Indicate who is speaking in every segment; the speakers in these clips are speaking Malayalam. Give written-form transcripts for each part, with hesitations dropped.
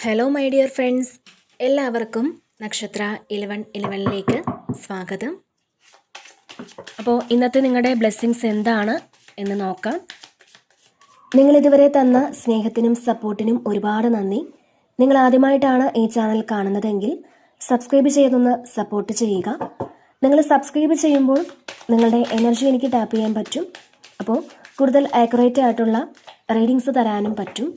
Speaker 1: ഹലോ മൈ ഡിയർ ഫ്രണ്ട്സ്, എല്ലാവർക്കും നക്ഷത്ര 1111ലേക്ക് സ്വാഗതം. അപ്പോൾ ഇന്നത്തെ നിങ്ങളുടെ ബ്ലെസ്സിങ്സ് എന്താണ് എന്ന് നോക്കാം. നിങ്ങളിതുവരെ തന്ന സ്നേഹത്തിനും സപ്പോർട്ടിനും ഒരുപാട് നന്ദി. നിങ്ങൾ ആദ്യമായിട്ടാണ് ഈ ചാനൽ കാണുന്നതെങ്കിൽ സബ്സ്ക്രൈബ് ചെയ്തൊന്ന് സപ്പോർട്ട് ചെയ്യുക. നിങ്ങൾ സബ്സ്ക്രൈബ് ചെയ്യുമ്പോൾ നിങ്ങളുടെ എനർജി എനിക്ക് ടാപ്പ് ചെയ്യാൻ പറ്റും. അപ്പോൾ കൂടുതൽ ആക്യുറേറ്റ് ആയിട്ടുള്ള റീഡിങ്സ് തരാനും പറ്റും.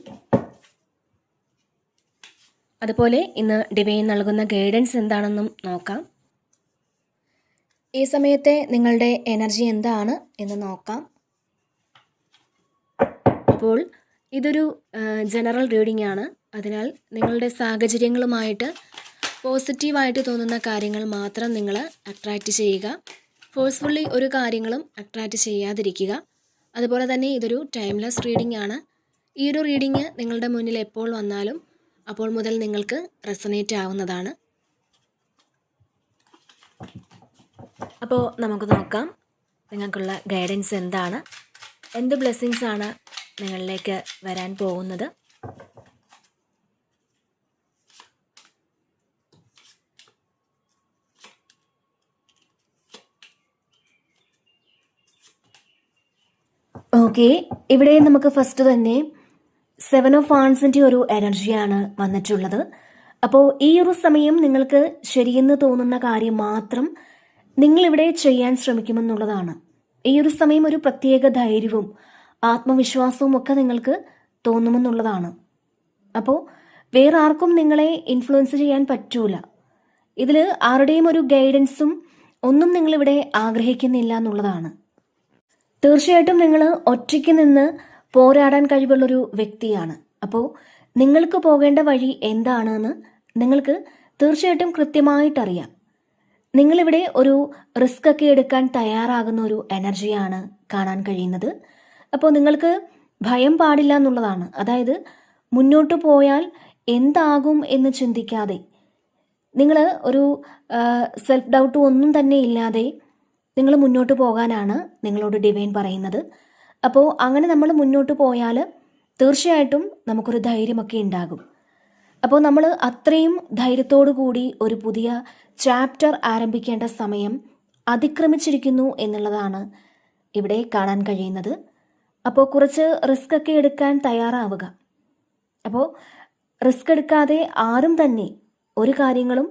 Speaker 1: അതുപോലെ ഇന്ന് ഡിവൈൻ നൽകുന്ന ഗൈഡൻസ് എന്താണെന്നും നോക്കാം. ഈ സമയത്തെ നിങ്ങളുടെ എനർജി എന്താണ് എന്ന് നോക്കാം. അപ്പോൾ ഇതൊരു ജനറൽ റീഡിംഗ് ആണ്. അതിനാൽ നിങ്ങളുടെ സാഹചര്യങ്ങളുമായിട്ട് പോസിറ്റീവായിട്ട് തോന്നുന്ന കാര്യങ്ങൾ മാത്രം നിങ്ങൾ അട്രാക്റ്റ് ചെയ്യുക. ഫോഴ്സ്ഫുള്ളി ഒരു കാര്യങ്ങളും അട്രാക്റ്റ് ചെയ്യാതിരിക്കുക. അതുപോലെ തന്നെ ഇതൊരു ടൈംലെസ് റീഡിംഗ് ആണ്. ഈ ഒരു റീഡിംഗ് നിങ്ങളുടെ മുന്നിൽ എപ്പോൾ വന്നാലും അപ്പോൾ മുതൽ നിങ്ങൾക്ക് റെസൊനേറ്റ് ആവുന്നതാണ്. അപ്പോൾ നമുക്ക് നോക്കാം നിങ്ങൾക്കുള്ള ഗൈഡൻസ് എന്താണ്, എന്ത് ബ്ലെസ്സിങ്സ് ആണ് നിങ്ങളിലേക്ക് വരാൻ പോകുന്നത്. ഓക്കെ, ഇവിടെ നമുക്ക് ഫസ്റ്റ് തന്നെ 7 ഓഫ് വാൻസിൻ്റെ ഒരു എനർജിയാണ് വന്നിട്ടുള്ളത്. അപ്പോൾ ഈ ഒരു സമയം നിങ്ങൾക്ക് ശരിയെന്ന് തോന്നുന്ന കാര്യം മാത്രം നിങ്ങളിവിടെ ചെയ്യാൻ ശ്രമിക്കുമെന്നുള്ളതാണ്. ഈ ഒരു സമയം ഒരു പ്രത്യേക ധൈര്യവും ആത്മവിശ്വാസവും ഒക്കെ നിങ്ങൾക്ക് തോന്നുമെന്നുള്ളതാണ്. അപ്പോൾ വേറെ ആർക്കും നിങ്ങളെ ഇൻഫ്ലുവൻസ് ചെയ്യാൻ പറ്റൂല. ഇതിൽ ആരുടെയും ഒരു ഗൈഡൻസും ഒന്നും നിങ്ങളിവിടെ ആഗ്രഹിക്കുന്നില്ല എന്നുള്ളതാണ്. തീർച്ചയായിട്ടും നിങ്ങൾ ഒറ്റയ്ക്ക് നിന്ന് പോരാടാൻ കഴിവുള്ളൊരു വ്യക്തിയാണ്. അപ്പോൾ നിങ്ങൾക്ക് പോകേണ്ട വഴി എന്താണെന്ന് നിങ്ങൾക്ക് തീർച്ചയായിട്ടും കൃത്യമായിട്ടറിയാം. നിങ്ങളിവിടെ ഒരു റിസ്ക് ഒക്കെ എടുക്കാൻ തയ്യാറാകുന്ന ഒരു എനർജിയാണ് കാണാൻ കഴിയുന്നത്. അപ്പോൾ നിങ്ങൾക്ക് ഭയം പാടില്ല എന്നുള്ളതാണ്. അതായത് മുന്നോട്ട് പോയാൽ എന്താകും എന്ന് ചിന്തിക്കാതെ, നിങ്ങൾ ഒരു സെൽഫ് ഡൗട്ട് ഒന്നും തന്നെ ഇല്ലാതെ നിങ്ങൾ മുന്നോട്ട് പോകാനാണ് നിങ്ങളോട് ഡിവൈൻ പറയുന്നത്. അപ്പോൾ അങ്ങനെ നമ്മൾ മുന്നോട്ട് പോയാൽ തീർച്ചയായിട്ടും നമുക്കൊരു ധൈര്യമൊക്കെ ഉണ്ടാകും. അപ്പോൾ നമ്മൾ അത്രയും ധൈര്യത്തോടു കൂടി ഒരു പുതിയ ചാപ്റ്റർ ആരംഭിക്കേണ്ട സമയം അതിക്രമിച്ചിരിക്കുന്നു എന്നുള്ളതാണ് ഇവിടെ കാണാൻ കഴിയുന്നത്. അപ്പോൾ കുറച്ച് റിസ്ക് ഒക്കെ എടുക്കാൻ തയ്യാറാവുക. അപ്പോൾ റിസ്ക് എടുക്കാതെ ആരും തന്നെ ഒരു കാര്യങ്ങളും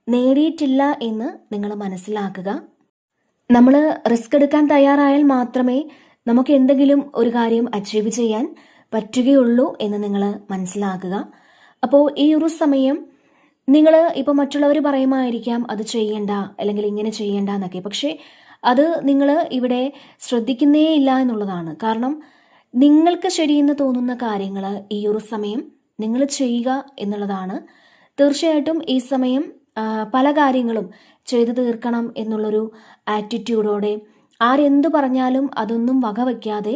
Speaker 1: നേടിയിട്ടില്ല എന്ന് നിങ്ങൾ മനസ്സിലാക്കുക. നമ്മൾ റിസ്ക് എടുക്കാൻ തയ്യാറായാൽ മാത്രമേ നമുക്ക് എന്തെങ്കിലും ഒരു കാര്യം അച്ചീവ് ചെയ്യാൻ പറ്റുകയുള്ളൂ എന്ന് നിങ്ങൾ മനസ്സിലാക്കുക. അപ്പോൾ ഈ ഒരു സമയം നിങ്ങൾ ഇപ്പോൾ മറ്റുള്ളവർ പറയുമായിരിക്കാം അത് ചെയ്യണ്ട അല്ലെങ്കിൽ ഇങ്ങനെ ചെയ്യണ്ട എന്നൊക്കെ. പക്ഷേ അത് നിങ്ങൾ ഇവിടെ ശ്രദ്ധിക്കുന്നേ ഇല്ല എന്നുള്ളതാണ്. കാരണം നിങ്ങൾക്ക് ശരിയെന്ന് തോന്നുന്ന കാര്യങ്ങൾ ഈ ഒരു സമയം നിങ്ങൾ ചെയ്യുക എന്നുള്ളതാണ്. തീർച്ചയായിട്ടും ഈ സമയം പല കാര്യങ്ങളും ചെയ്തു തീർക്കണം എന്നുള്ളൊരു ആറ്റിറ്റ്യൂഡോടെ ആരെന്തു പറഞ്ഞാലും അതൊന്നും വകവയ്ക്കാതെ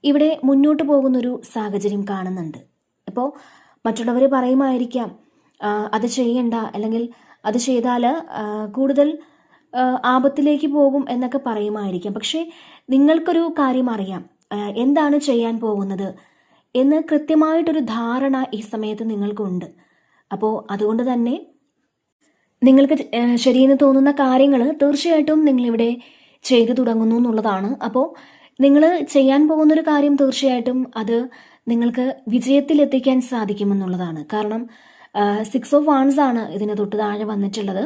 Speaker 1: ഇവിടെ മുന്നോട്ട് പോകുന്നൊരു സാഹചര്യം കാണുന്നുണ്ട്. അപ്പോൾ മറ്റുള്ളവർ പറയുമായിരിക്കാം അത് ചെയ്യണ്ട അല്ലെങ്കിൽ അത് ചെയ്താൽ കൂടുതൽ ആപത്തിലേക്ക് പോകും എന്നൊക്കെ പറയുമായിരിക്കാം. പക്ഷേ നിങ്ങൾക്കൊരു കാര്യം അറിയാം, എന്താണ് ചെയ്യാൻ പോകുന്നത് എന്ന് കൃത്യമായിട്ടൊരു ധാരണ ഈ സമയത്ത് നിങ്ങൾക്കുണ്ട്. അപ്പോൾ അതുകൊണ്ട് തന്നെ നിങ്ങൾക്ക് ശരിയെന്ന് തോന്നുന്ന കാര്യങ്ങൾ തീർച്ചയായിട്ടും നിങ്ങളിവിടെ ചെയ്തു തുടങ്ങുന്നു എന്നുള്ളതാണ്. അപ്പോൾ നിങ്ങൾ ചെയ്യാൻ പോകുന്നൊരു കാര്യം തീർച്ചയായിട്ടും അത് നിങ്ങൾക്ക് വിജയത്തിലെത്തിക്കാൻ സാധിക്കുമെന്നുള്ളതാണ്. കാരണം 6 ഓഫ് വാൻസ് ആണ് ഇതിന് തൊട്ട് താഴെ വന്നിട്ടുള്ളത്.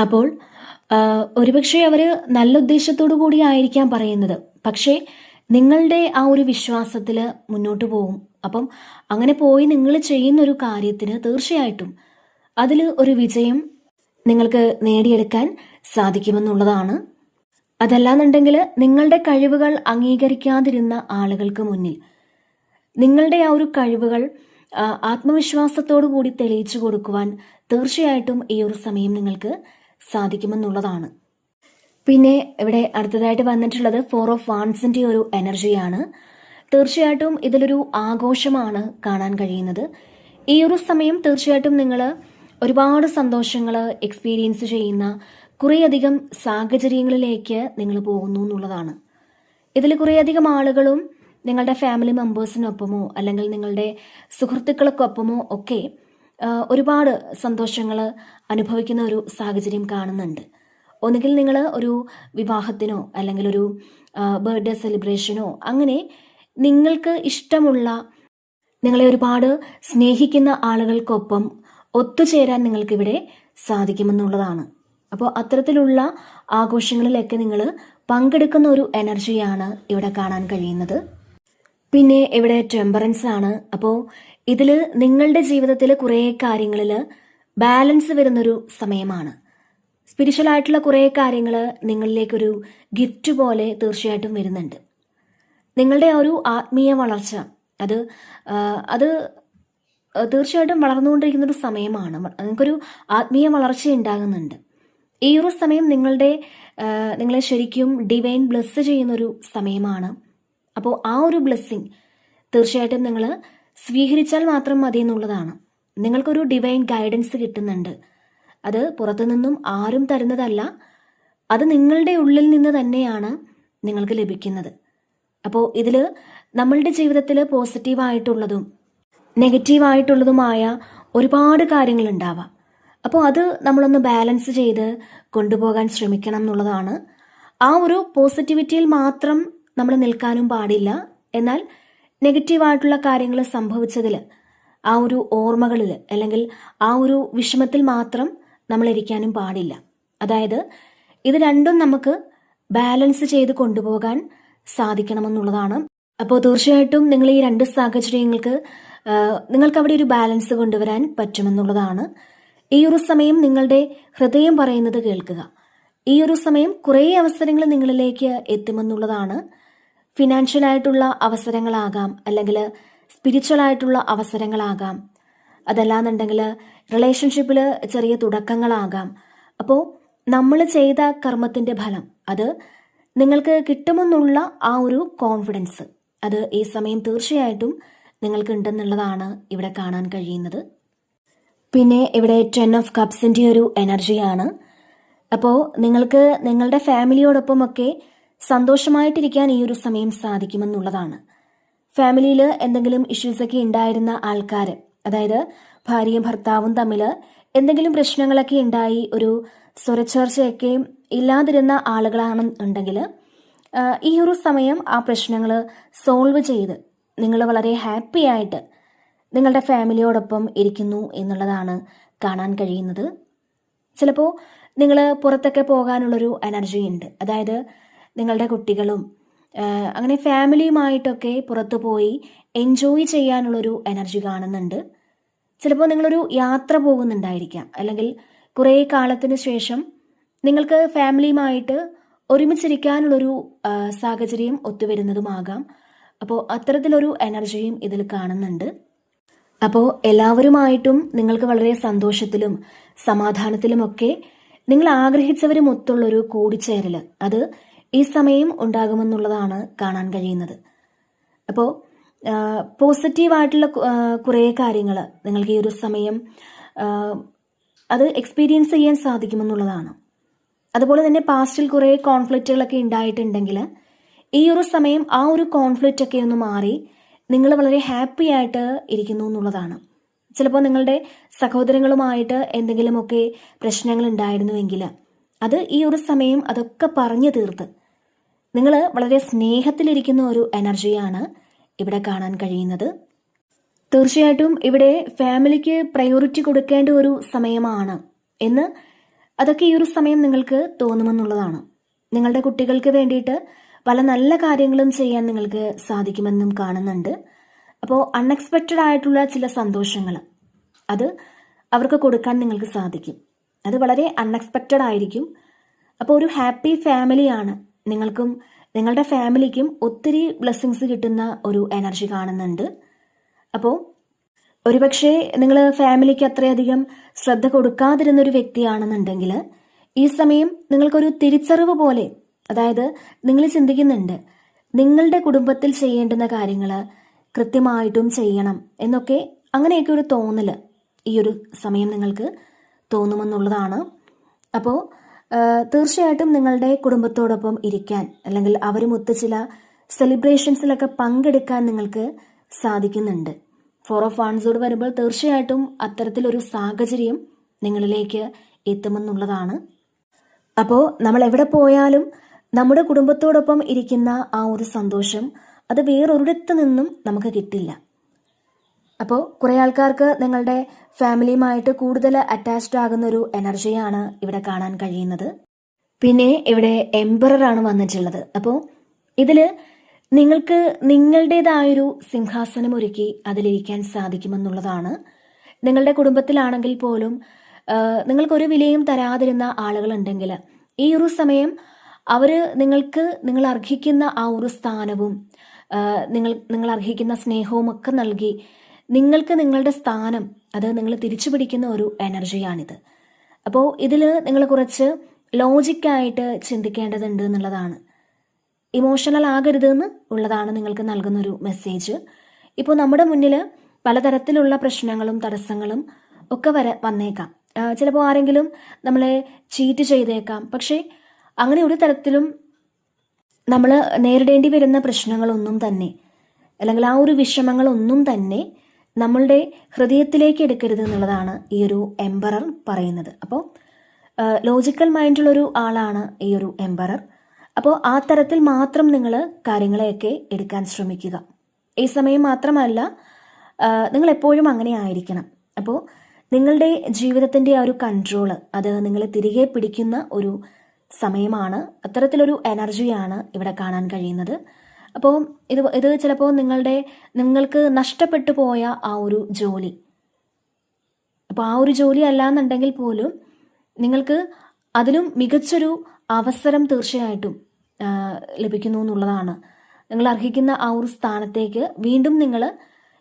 Speaker 1: അപ്പോൾ ഒരുപക്ഷെ അവർ നല്ല ഉദ്ദേശത്തോടു കൂടി ആയിരിക്കാം പറയുന്നത്. പക്ഷേ നിങ്ങളുടെ ആ ഒരു വിശ്വാസത്തിൽ മുന്നോട്ട് പോകും. അപ്പം അങ്ങനെ പോയി നിങ്ങൾ ചെയ്യുന്നൊരു കാര്യത്തിന് തീർച്ചയായിട്ടും അതിൽ ഒരു വിജയം നിങ്ങൾക്ക് നേടിയെടുക്കാൻ സാധിക്കുമെന്നുള്ളതാണ്. അതല്ലാന്നുണ്ടെങ്കിൽ നിങ്ങളുടെ കഴിവുകൾ അംഗീകരിക്കാതിരുന്ന ആളുകൾക്ക് മുന്നിൽ നിങ്ങളുടെ ആ ഒരു കഴിവുകൾ ആത്മവിശ്വാസത്തോടു കൂടി തെളിയിച്ചു കൊടുക്കുവാൻ തീർച്ചയായിട്ടും ഈ ഒരു സമയം നിങ്ങൾക്ക് സാധിക്കുമെന്നുള്ളതാണ്. പിന്നെ ഇവിടെ അടുത്തതായിട്ട് വന്നിട്ടുള്ളത് 4 ഓഫ് വാൻസിൻ്റെ ഒരു എനർജിയാണ്. തീർച്ചയായിട്ടും ഇതിലൊരു ആഘോഷമാണ് കാണാൻ കഴിയുന്നത്. ഈ ഒരു സമയം തീർച്ചയായിട്ടും നിങ്ങൾ ഒരുപാട് സന്തോഷങ്ങൾ എക്സ്പീരിയൻസ് ചെയ്യുന്ന കുറേയധികം സാഹചര്യങ്ങളിലേക്ക് നിങ്ങൾ പോകുന്നു എന്നുള്ളതാണ്. ഇതിൽ കുറേയധികം ആളുകളും നിങ്ങളുടെ ഫാമിലി മെമ്പേഴ്സിനൊപ്പമോ അല്ലെങ്കിൽ നിങ്ങളുടെ സുഹൃത്തുക്കൾക്കൊപ്പമോ ഒക്കെ ഒരുപാട് സന്തോഷങ്ങൾ അനുഭവിക്കുന്ന ഒരു സാഹചര്യം കാണുന്നുണ്ട്. ഒന്നുകിൽ നിങ്ങൾ ഒരു വിവാഹത്തിനോ അല്ലെങ്കിൽ ഒരു ബർത്ത്ഡേ സെലിബ്രേഷനോ അങ്ങനെ നിങ്ങൾക്ക് ഇഷ്ടമുള്ള, നിങ്ങളെ ഒരുപാട് സ്നേഹിക്കുന്ന ആളുകൾക്കൊപ്പം ഒത്തുചേരാൻ നിങ്ങൾക്കിവിടെ സാധിക്കുമെന്നുള്ളതാണ്. അപ്പോൾ അത്തരത്തിലുള്ള ആഘോഷങ്ങളിലൊക്കെ നിങ്ങൾ പങ്കെടുക്കുന്ന ഒരു എനർജിയാണ് ഇവിടെ കാണാൻ കഴിയുന്നത്. പിന്നെ ഇവിടെ ടെമ്പറൻസ് ആണ്. അപ്പോൾ ഇതിൽ നിങ്ങളുടെ ജീവിതത്തിൽ കുറേ കാര്യങ്ങളിൽ ബാലൻസ് വരുന്നൊരു സമയമാണ്. സ്പിരിച്വൽ ആയിട്ടുള്ള കുറേ കാര്യങ്ങൾ നിങ്ങളിലേക്കൊരു ഗിഫ്റ്റ് പോലെ തീർച്ചയായിട്ടും വരുന്നുണ്ട്. നിങ്ങളുടെ ആ ഒരു ആത്മീയ വളർച്ച അത് അത് തീർച്ചയായിട്ടും വളർന്നുകൊണ്ടിരിക്കുന്ന ഒരു സമയമാണ്. നിങ്ങൾക്കൊരു ആത്മീയ വളർച്ച ഉണ്ടാകുന്നുണ്ട്. ഈ ഒരു സമയം നിങ്ങളെ ശരിക്കും ഡിവൈൻ ബ്ലെസ് ചെയ്യുന്നൊരു സമയമാണ്. അപ്പോൾ ആ ഒരു ബ്ലെസ്സിങ് തീർച്ചയായിട്ടും നിങ്ങൾ സ്വീകരിച്ചാൽ മാത്രം മതി എന്നുള്ളതാണ്. നിങ്ങൾക്കൊരു ഡിവൈൻ ഗൈഡൻസ് കിട്ടുന്നുണ്ട്. അത് പുറത്തുനിന്നും ആരും തരുന്നതല്ല, അത് നിങ്ങളുടെ ഉള്ളിൽ നിന്ന് തന്നെയാണ് നിങ്ങൾക്ക് ലഭിക്കുന്നത്. അപ്പോൾ ഇതിൽ നമ്മളുടെ ജീവിതത്തിൽ പോസിറ്റീവായിട്ടുള്ളതും നെഗറ്റീവായിട്ടുള്ളതുമായ ഒരുപാട് കാര്യങ്ങളുണ്ടാവാം. അപ്പോൾ അത് നമ്മളൊന്ന് ബാലൻസ് ചെയ്ത് കൊണ്ടുപോകാൻ ശ്രമിക്കണം എന്നുള്ളതാണ്. ആ ഒരു പോസിറ്റിവിറ്റിയിൽ മാത്രം നമ്മൾ നിൽക്കാനും പാടില്ല. എന്നാൽ നെഗറ്റീവായിട്ടുള്ള കാര്യങ്ങൾ സംഭവിച്ചതിൽ, ആ ഒരു ഓർമ്മകളിൽ അല്ലെങ്കിൽ ആ ഒരു വിഷമത്തിൽ മാത്രം നമ്മൾ ഇരിക്കാനും പാടില്ല. അതായത് ഇത് രണ്ടും നമുക്ക് ബാലൻസ് ചെയ്ത് കൊണ്ടുപോകാൻ സാധിക്കണമെന്നുള്ളതാണ്. അപ്പോൾ തീർച്ചയായിട്ടും നിങ്ങൾ ഈ രണ്ട് നിങ്ങൾക്ക് അവിടെ ഒരു ബാലൻസ് കൊണ്ടുവരാൻ പറ്റുമെന്നുള്ളതാണ്. ഈ ഒരു സമയം നിങ്ങളുടെ ഹൃദയം പറയുന്നത് കേൾക്കുക. ഈ ഒരു സമയം കുറേ അവസരങ്ങൾ നിങ്ങളിലേക്ക് എത്തുമെന്നുള്ളതാണ്. ഫിനാൻഷ്യലായിട്ടുള്ള അവസരങ്ങളാകാം, അല്ലെങ്കിൽ സ്പിരിച്വൽ ആയിട്ടുള്ള അവസരങ്ങളാകാം, അതല്ലാന്നുണ്ടെങ്കിൽ റിലേഷൻഷിപ്പിൽ ചെറിയ തുടക്കങ്ങളാകാം. അപ്പോൾ നമ്മൾ ചെയ്ത കർമ്മത്തിൻ്റെ ഫലം അത് നിങ്ങൾക്ക് കിട്ടുമെന്നുള്ള ആ ഒരു കോൺഫിഡൻസ് അത് ഈ സമയം തീർച്ചയായിട്ടും നിങ്ങൾക്ക് ഉണ്ടെന്നുള്ളതാണ് ഇവിടെ കാണാൻ കഴിയുന്നത്. പിന്നെ ഇവിടെ 10 ഓഫ് കപ്സിൻ്റെ ഒരു എനർജിയാണ്. അപ്പോൾ നിങ്ങൾക്ക് നിങ്ങളുടെ ഫാമിലിയോടൊപ്പമൊക്കെ സന്തോഷമായിട്ടിരിക്കാൻ ഈ ഒരു സമയം സാധിക്കുമെന്നുള്ളതാണ്. ഫാമിലിയിൽ എന്തെങ്കിലും ഇഷ്യൂസൊക്കെ ഉണ്ടായിരുന്ന ആൾക്കാർ, അതായത് ഭാര്യയും ഭർത്താവും തമ്മിൽ എന്തെങ്കിലും പ്രശ്നങ്ങളൊക്കെ ഉണ്ടായി ഒരു സ്വരച്ചേർച്ചയൊക്കെ ഇല്ലാതിരുന്ന ആളുകളാണെന്നുണ്ടെങ്കിൽ ഈ ഒരു സമയം ആ പ്രശ്നങ്ങൾ സോൾവ് ചെയ്ത് നിങ്ങൾ വളരെ ഹാപ്പി ആയിട്ട് നിങ്ങളുടെ ഫാമിലിയോടൊപ്പം ഇരിക്കുന്നു എന്നുള്ളതാണ് കാണാൻ കഴിയുന്നത്. ചിലപ്പോൾ നിങ്ങൾ പുറത്തൊക്കെ പോകാനുള്ളൊരു എനർജി ഉണ്ട്. അതായത് നിങ്ങളുടെ കുട്ടികളും അങ്ങനെ ഫാമിലിയുമായിട്ടൊക്കെ പുറത്തു പോയി എൻജോയ് ചെയ്യാനുള്ളൊരു എനർജി കാണുന്നുണ്ട്. ചിലപ്പോൾ നിങ്ങളൊരു യാത്ര പോകുന്നുണ്ടായിരിക്കാം, അല്ലെങ്കിൽ കുറേ കാലത്തിന് ശേഷം നിങ്ങൾക്ക് ഫാമിലിയുമായിട്ട് ഒരുമിച്ചിരിക്കാനുള്ളൊരു സാഹചര്യം ഒത്തുവരുന്നതുമാകാം. അപ്പോൾ അത്തരത്തിലൊരു എനർജിയും ഇതിൽ കാണുന്നുണ്ട്. അപ്പോൾ എല്ലാവരുമായിട്ടും നിങ്ങൾക്ക് വളരെ സന്തോഷത്തിലും സമാധാനത്തിലുമൊക്കെ നിങ്ങൾ ആഗ്രഹിച്ചവരുമൊത്തുള്ളൊരു കൂടിച്ചേരൽ അത് ഈ സമയം ഉണ്ടാകുമെന്നുള്ളതാണ് കാണാൻ കഴിയുന്നത്. അപ്പോൾ പോസിറ്റീവായിട്ടുള്ള കുറേ കാര്യങ്ങൾ നിങ്ങൾക്ക് ഈ ഒരു സമയം അത് എക്സ്പീരിയൻസ് ചെയ്യാൻ സാധിക്കുമെന്നുള്ളതാണ്. അതുപോലെ തന്നെ പാസ്റ്റിൽ കുറേ കോൺഫ്ലിക്റ്റുകളൊക്കെ ഉണ്ടായിട്ടുണ്ടെങ്കിൽ ഈ ഒരു സമയം ആ ഒരു കോൺഫ്ലിക്റ്റ് ഒക്കെ ഒന്ന് മാറി നിങ്ങൾ വളരെ ഹാപ്പി ആയിട്ട് ഇരിക്കുന്നു എന്നുള്ളതാണ്. ചിലപ്പോൾ നിങ്ങളുടെ സഹോദരങ്ങളുമായിട്ട് എന്തെങ്കിലുമൊക്കെ പ്രശ്നങ്ങൾ ഉണ്ടായിരുന്നുവെങ്കിൽ അത് ഈ ഒരു സമയം അതൊക്കെ പറഞ്ഞു തീർത്ത് നിങ്ങൾ വളരെ സ്നേഹത്തിലിരിക്കുന്ന ഒരു എനർജിയാണ് ഇവിടെ കാണാൻ കഴിയുന്നത്. തീർച്ചയായിട്ടും ഇവിടെ ഫാമിലിക്ക് പ്രയോറിറ്റി കൊടുക്കേണ്ട ഒരു സമയമാണ് എന്ന് അതൊക്കെ ഈ ഒരു സമയം നിങ്ങൾക്ക് തോന്നുമെന്നുള്ളതാണ്. നിങ്ങളുടെ കുട്ടികൾക്ക് വേണ്ടിയിട്ട് പല നല്ല കാര്യങ്ങളും ചെയ്യാൻ നിങ്ങൾക്ക് സാധിക്കുമെന്നും കാണുന്നുണ്ട്. അപ്പോൾ അൺഎക്സ്പെക്റ്റഡ് ആയിട്ടുള്ള ചില സന്തോഷങ്ങൾ അത് അവർക്ക് കൊടുക്കാൻ നിങ്ങൾക്ക് സാധിക്കും. അത് വളരെ അൺഎക്സ്പെക്റ്റഡ് ആയിരിക്കും. അപ്പോൾ ഒരു ഹാപ്പി ഫാമിലിയാണ്. നിങ്ങൾക്കും നിങ്ങളുടെ ഫാമിലിക്കും ഒത്തിരി ബ്ലെസ്സിങ്സ് കിട്ടുന്ന ഒരു എനർജി കാണുന്നുണ്ട്. അപ്പോൾ ഒരുപക്ഷെ നിങ്ങൾ ഫാമിലിക്ക് അത്രയധികം ശ്രദ്ധ കൊടുക്കാതിരുന്നൊരു വ്യക്തിയാണെന്നുണ്ടെങ്കിൽ ഈ സമയം നിങ്ങൾക്കൊരു തിരിച്ചറിവ് പോലെ, അതായത് നിങ്ങൾ ചിന്തിക്കുന്നുണ്ട് നിങ്ങളുടെ കുടുംബത്തിൽ ചെയ്യേണ്ടുന്ന കാര്യങ്ങൾ കൃത്യമായിട്ടും ചെയ്യണം എന്നൊക്കെ, അങ്ങനെയൊക്കെ ഒരു തോന്നൽ ഈ ഒരു സമയം നിങ്ങൾക്ക് തോന്നുമെന്നുള്ളതാണ്. അപ്പോൾ തീർച്ചയായിട്ടും നിങ്ങളുടെ കുടുംബത്തോടൊപ്പം ഇരിക്കാൻ, അല്ലെങ്കിൽ അവരുമൊത്ത് ചില സെലിബ്രേഷൻസിലൊക്കെ പങ്കെടുക്കാൻ നിങ്ങൾക്ക് സാധിക്കുന്നുണ്ട്. 4 ഓഫ് വാൺസോട് വരുമ്പോൾ തീർച്ചയായിട്ടും അത്തരത്തിലൊരു സാഹചര്യം നിങ്ങളിലേക്ക് എത്തുമെന്നുള്ളതാണ്. അപ്പോൾ നമ്മൾ എവിടെ പോയാലും നമ്മുടെ കുടുംബത്തോടൊപ്പം ഇരിക്കുന്ന ആ ഒരു സന്തോഷം അത് വേറൊരിടത്തു നിന്നും നമുക്ക് കിട്ടില്ല. അപ്പോൾ കുറേ ആൾക്കാർക്ക് നിങ്ങളുടെ ഫാമിലിയുമായിട്ട് കൂടുതൽ അറ്റാച്ച്ഡ് ആകുന്ന ഒരു എനർജിയാണ് ഇവിടെ കാണാൻ കഴിയുന്നത്. പിന്നെ ഇവിടെ എംപററാണ് വന്നിട്ടുള്ളത്. അപ്പോൾ ഇതിൽ നിങ്ങൾക്ക് നിങ്ങളുടേതായൊരു സിംഹാസനം ഒരുക്കി അതിലിരിക്കാൻ സാധിക്കുമെന്നുള്ളതാണ്. നിങ്ങളുടെ കുടുംബത്തിലാണെങ്കിൽ പോലും നിങ്ങൾക്കൊരു വിലയും തരാതിരുന്ന ആളുകളുണ്ടെങ്കിൽ ഈ ഒരു സമയം അവർ നിങ്ങൾ അർഹിക്കുന്ന ആ ഒരു സ്ഥാനവും നിങ്ങൾ അർഹിക്കുന്ന സ്നേഹവും ഒക്കെ നൽകി നിങ്ങൾക്ക് നിങ്ങളുടെ സ്ഥാനം അത് നിങ്ങൾ തിരിച്ചു പിടിക്കുന്ന ഒരു എനർജിയാണിത്. അപ്പോൾ ഇതിൽ നിങ്ങൾ കുറച്ച് ലോജിക്കായിട്ട് ചിന്തിക്കേണ്ടതുണ്ട് എന്നുള്ളതാണ്. ഇമോഷണൽ ആകരുതെന്ന് ഉള്ളതാണ് നിങ്ങൾക്ക് നൽകുന്നൊരു മെസ്സേജ്. ഇപ്പോൾ നമ്മുടെ മുന്നിൽ പലതരത്തിലുള്ള പ്രശ്നങ്ങളും തടസ്സങ്ങളും ഒക്കെ വന്നേക്കാം. ചിലപ്പോൾ ആരെങ്കിലും നമ്മളെ ചീറ്റ് ചെയ്തേക്കാം. പക്ഷേ അങ്ങനെ ഒരു തരത്തിലും നമ്മൾ നേരിടേണ്ടി വരുന്ന പ്രശ്നങ്ങളൊന്നും തന്നെ അല്ലെങ്കിൽ ആ ഒരു വിഷമങ്ങളൊന്നും തന്നെ നമ്മളുടെ ഹൃദയത്തിലേക്ക് എടുക്കരുത് എന്നുള്ളതാണ് ഈ ഒരു എംപറർ പറയുന്നത്. അപ്പോൾ ലോജിക്കൽ മൈൻഡുള്ളൊരു ആളാണ് ഈ ഒരു എംപറർ. അപ്പോൾ ആ തരത്തിൽ മാത്രം നിങ്ങൾ കാര്യങ്ങളെയൊക്കെ എടുക്കാൻ ശ്രമിക്കുക. ഈ സമയം മാത്രമല്ല, നിങ്ങൾ എപ്പോഴും അങ്ങനെ ആയിരിക്കണം. അപ്പോൾ നിങ്ങളുടെ ജീവിതത്തിൻ്റെ ആ ഒരു കൺട്രോള് അത് നിങ്ങൾ തിരികെ പിടിക്കുന്ന ഒരു സമയമാണ്. അത്തരത്തിലൊരു എനർജിയാണ് ഇവിടെ കാണാൻ കഴിയുന്നത്. അപ്പോൾ ഇത് ചിലപ്പോൾ നിങ്ങൾക്ക് നഷ്ടപ്പെട്ടു പോയ ആ ഒരു ജോലി, അപ്പോൾ ആ ഒരു ജോലി അല്ലാന്നുണ്ടെങ്കിൽ പോലും നിങ്ങൾക്ക് അതിലും മികച്ചൊരു അവസരം തീർച്ചയായിട്ടും ലഭിക്കുന്നു എന്നുള്ളതാണ്. നിങ്ങൾ അർഹിക്കുന്ന ആ ഒരു സ്ഥാനത്തേക്ക് വീണ്ടും നിങ്ങൾ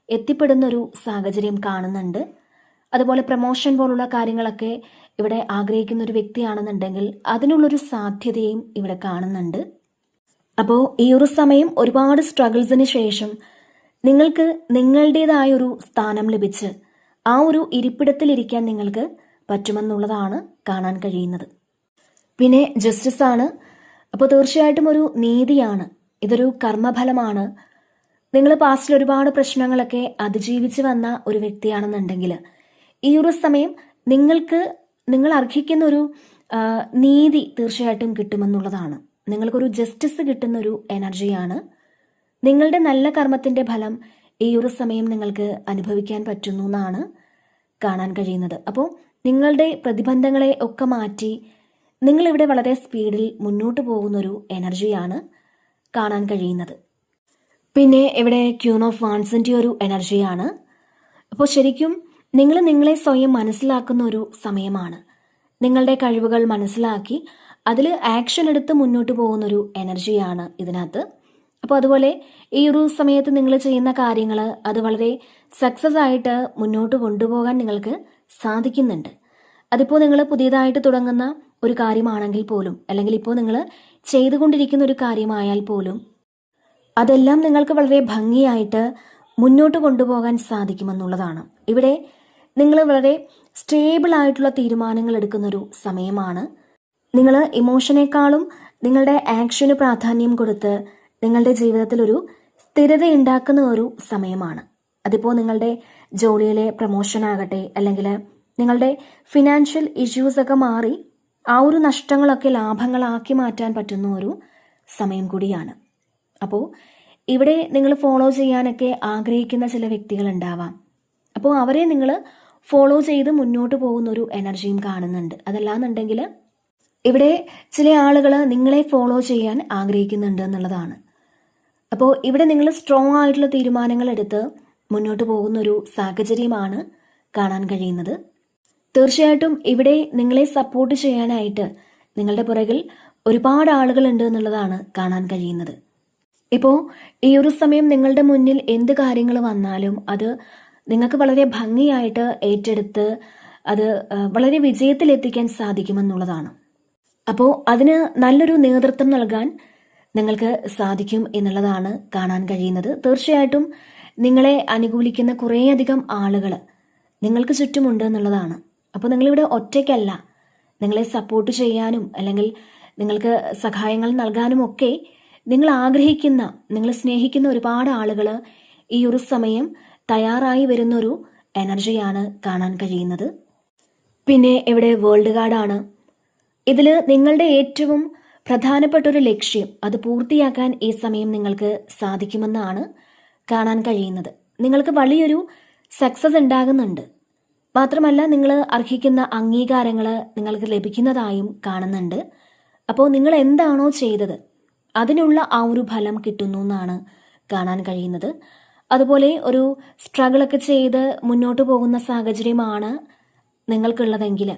Speaker 1: എത്തിപ്പെടുന്നൊരു സാഹചര്യം കാണുന്നുണ്ട്. അതുപോലെ പ്രമോഷൻ പോലുള്ള കാര്യങ്ങളൊക്കെ ഇവിടെ ആഗ്രഹിക്കുന്ന ഒരു വ്യക്തിയാണെന്നുണ്ടെങ്കിൽ അതിനുള്ളൊരു സാധ്യതയും ഇവിടെ കാണുന്നുണ്ട്. അപ്പോൾ ഈ ഒരു സമയം ഒരുപാട് സ്ട്രഗിൾസിന് ശേഷം നിങ്ങൾക്ക് നിങ്ങളുടേതായൊരു സ്ഥാനം ലഭിച്ച് ആ ഒരു ഇരിപ്പിടത്തിലിരിക്കാൻ നിങ്ങൾക്ക് പറ്റുമെന്നുള്ളതാണ് കാണാൻ കഴിയുന്നത്. പിന്നെ ജസ്റ്റിസ് ആണ്. അപ്പോൾ തീർച്ചയായിട്ടും ഒരു നീതിയാണ്. ഇതൊരു കർമ്മഫലമാണ്. നിങ്ങൾ പാസ്റ്റിൽ ഒരുപാട് പ്രശ്നങ്ങളൊക്കെ അതിജീവിച്ച് വന്ന ഒരു വ്യക്തിയാണെന്നുണ്ടെങ്കിൽ ഈ ഒരു സമയം നിങ്ങൾ അർഹിക്കുന്ന ഒരു നീതി തീർച്ചയായിട്ടും കിട്ടുമെന്നുള്ളതാണ്. നിങ്ങൾക്കൊരു ജസ്റ്റിസ് കിട്ടുന്ന ഒരു എനർജിയാണ്. നിങ്ങളുടെ നല്ല കർമ്മത്തിൻ്റെ ഫലം ഈ ഒരു സമയം നിങ്ങൾക്ക് അനുഭവിക്കാൻ പറ്റുന്നു എന്നാണ് കാണാൻ കഴിയുന്നത്. അപ്പോൾ നിങ്ങളുടെ പ്രതിബന്ധങ്ങളെ ഒക്കെ മാറ്റി നിങ്ങളിവിടെ വളരെ സ്പീഡിൽ മുന്നോട്ട് പോകുന്നൊരു എനർജിയാണ് കാണാൻ കഴിയുന്നത്. പിന്നെ ഇവിടെ ക്യൂൺ ഓഫ് വാൺസിൻ്റെ ഒരു എനർജിയാണ്. അപ്പോൾ ശരിക്കും നിങ്ങളെ സ്വയം മനസ്സിലാക്കുന്ന ഒരു സമയമാണ്. നിങ്ങളുടെ കഴിവുകൾ മനസ്സിലാക്കി അതിൽ ആക്ഷൻ എടുത്ത് മുന്നോട്ട് പോകുന്നൊരു എനർജിയാണ് ഇതിനകത്ത്. അപ്പോൾ അതുപോലെ ഈ ഒരു സമയത്ത് നിങ്ങൾ ചെയ്യുന്ന കാര്യങ്ങൾ അത് വളരെ സക്സസ് ആയിട്ട് മുന്നോട്ട് കൊണ്ടുപോകാൻ നിങ്ങൾക്ക് സാധിക്കുന്നുണ്ട്. അതിപ്പോൾ നിങ്ങൾ പുതിയതായിട്ട് തുടങ്ങുന്ന ഒരു കാര്യമാണെങ്കിൽ പോലും അല്ലെങ്കിൽ ഇപ്പോൾ നിങ്ങൾ ചെയ്തുകൊണ്ടിരിക്കുന്ന ഒരു കാര്യമായാൽ പോലും അതെല്ലാം നിങ്ങൾക്ക് വളരെ ഭംഗിയായിട്ട് മുന്നോട്ട് കൊണ്ടുപോകാൻ സാധിക്കുമെന്നുള്ളതാണ്. ഇവിടെ നിങ്ങൾ വളരെ സ്റ്റേബിൾ ആയിട്ടുള്ള തീരുമാനങ്ങൾ എടുക്കുന്നൊരു സമയമാണ്. നിങ്ങൾ ഇമോഷനേക്കാളും നിങ്ങളുടെ ആക്ഷന് പ്രാധാന്യം കൊടുത്ത് നിങ്ങളുടെ ജീവിതത്തിൽ ഒരു സ്ഥിരത ഉണ്ടാക്കുന്ന ഒരു സമയമാണ്. അതിപ്പോൾ നിങ്ങളുടെ ജോലിയിലെ പ്രൊമോഷൻ ആകട്ടെ അല്ലെങ്കിൽ നിങ്ങളുടെ ഫിനാൻഷ്യൽ ഇഷ്യൂസ് ഒക്കെ മാറി ആ ഒരു നഷ്ടങ്ങളൊക്കെ ലാഭങ്ങളാക്കി മാറ്റാൻ പറ്റുന്ന ഒരു സമയം കൂടിയാണ്. അപ്പോൾ ഇവിടെ നിങ്ങൾ ഫോളോ ചെയ്യാനൊക്കെ ആഗ്രഹിക്കുന്ന ചില വ്യക്തികൾ ഉണ്ടാവാം. അപ്പോൾ അവരെ നിങ്ങൾ ഫോളോ ചെയ്ത് മുന്നോട്ട് പോകുന്ന ഒരു എനർജിയും കാണുന്നുണ്ട്. അതല്ലാന്നുണ്ടെങ്കിൽ ഇവിടെ ചില ആളുകൾ നിങ്ങളെ ഫോളോ ചെയ്യാൻ ആഗ്രഹിക്കുന്നുണ്ട് എന്നുള്ളതാണ്. അപ്പോൾ ഇവിടെ നിങ്ങൾ സ്ട്രോങ് ആയിട്ടുള്ള തീരുമാനങ്ങൾ എടുത്ത് മുന്നോട്ട് പോകുന്നൊരു സാഹചര്യമാണ് കാണാൻ കഴിയുന്നത്. തീർച്ചയായിട്ടും ഇവിടെ നിങ്ങളെ സപ്പോർട്ട് ചെയ്യാനായിട്ട് നിങ്ങളുടെ പുറകിൽ ഒരുപാട് ആളുകളുണ്ട് എന്നുള്ളതാണ് കാണാൻ കഴിയുന്നത്. ഇപ്പോൾ ഈ ഒരു സമയം നിങ്ങളുടെ മുന്നിൽ എന്ത് കാര്യങ്ങൾ വന്നാലും അത് നിങ്ങൾക്ക് വളരെ ഭംഗിയായിട്ട് ഏറ്റെടുത്ത് അത് വളരെ വിജയത്തിലെത്തിക്കാൻ സാധിക്കുമെന്നുള്ളതാണ്. അപ്പോൾ അതിന് നല്ലൊരു നേതൃത്വം നൽകാൻ നിങ്ങൾക്ക് സാധിക്കും എന്നുള്ളതാണ് കാണാൻ കഴിയുന്നത്. തീർച്ചയായിട്ടും നിങ്ങളെ അനുകൂലിക്കുന്ന കുറേയധികം ആളുകൾ നിങ്ങൾക്ക് ചുറ്റുമുണ്ട് എന്നുള്ളതാണ്. അപ്പോൾ നിങ്ങളിവിടെ ഒറ്റയ്ക്കല്ല. നിങ്ങളെ സപ്പോർട്ട് ചെയ്യാനും അല്ലെങ്കിൽ നിങ്ങൾക്ക് സഹായങ്ങൾ നൽകാനും ഒക്കെ നിങ്ങൾ ആഗ്രഹിക്കുന്ന, നിങ്ങൾ സ്നേഹിക്കുന്ന ഒരുപാട് ആളുകൾ ഈ ഒരു സമയം തയ്യാറായി വരുന്നൊരു എനർജിയാണ് കാണാൻ കഴിയുന്നത്. പിന്നെ ഇവിടെ വേൾഡ് കാർഡാണ്. ഇതിൽ നിങ്ങളുടെ ഏറ്റവും പ്രധാനപ്പെട്ട ഒരു ലക്ഷ്യം അത് പൂർത്തിയാക്കാൻ ഈ സമയം നിങ്ങൾക്ക് സാധിക്കുമെന്നാണ് കാണാൻ കഴിയുന്നത്. നിങ്ങൾക്ക് വലിയൊരു സക്സസ് ഉണ്ടാകുന്നുണ്ട്. മാത്രമല്ല നിങ്ങൾ അർഹിക്കുന്ന അംഗീകാരങ്ങൾ നിങ്ങൾക്ക് ലഭിക്കുന്നതായും കാണുന്നുണ്ട്. അപ്പോൾ നിങ്ങൾ എന്താണോ ചെയ്തത് അതിനുള്ള ആ ഒരു ഫലം കിട്ടുന്നു എന്നാണ് കാണാൻ കഴിയുന്നത്. അതുപോലെ ഒരു സ്ട്രഗിളൊക്കെ ചെയ്ത് മുന്നോട്ട് പോകുന്ന സാഹചര്യമാണ് നിങ്ങൾക്കുള്ളതെങ്കിൽ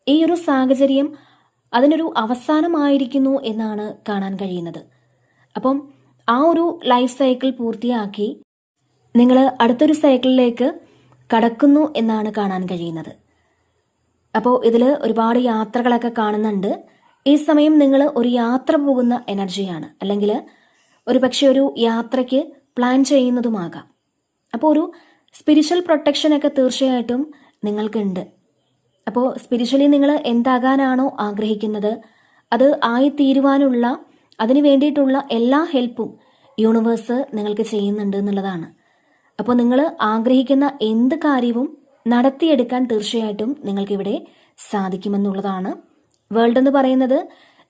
Speaker 1: ഈ ഒരു സാഹചര്യം അതിനൊരു അവസാനമായിരിക്കുന്നു എന്നാണ് കാണാൻ കഴിയുന്നത്. അപ്പം ആ ഒരു ലൈഫ് സൈക്കിൾ പൂർത്തിയാക്കി നിങ്ങൾ അടുത്തൊരു സൈക്കിളിലേക്ക് കടക്കുന്നു എന്നാണ് കാണാൻ കഴിയുന്നത്. അപ്പോൾ ഇതിൽ ഒരുപാട് യാത്രകളൊക്കെ കാണുന്നുണ്ട്. ഈ സമയം നിങ്ങൾ ഒരു യാത്ര പോകുന്ന എനർജിയാണ്, അല്ലെങ്കിൽ ഒരു പക്ഷേ ഒരു യാത്രയ്ക്ക് പ്ലാൻ ചെയ്യുന്നതുമാകാം. അപ്പോൾ ഒരു സ്പിരിച്വൽ പ്രൊട്ടക്ഷനൊക്കെ തീർച്ചയായിട്ടും നിങ്ങൾക്കുണ്ട്. അപ്പോൾ സ്പിരിച്വലി നിങ്ങൾ എന്താകാനാണോ ആഗ്രഹിക്കുന്നത് അത് ആയിത്തീരുവാനുള്ള അതിന് വേണ്ടിയിട്ടുള്ള എല്ലാ ഹെൽപ്പും യൂണിവേഴ്സ് നിങ്ങൾക്ക് ചെയ്യുന്നുണ്ട് എന്നുള്ളതാണ്. അപ്പോൾ നിങ്ങൾ ആഗ്രഹിക്കുന്ന എന്ത് കാര്യവും നടത്തിയെടുക്കാൻ തീർച്ചയായിട്ടും നിങ്ങൾക്കിവിടെ സാധിക്കുമെന്നുള്ളതാണ്. വേൾഡ് എന്ന് പറയുന്നത്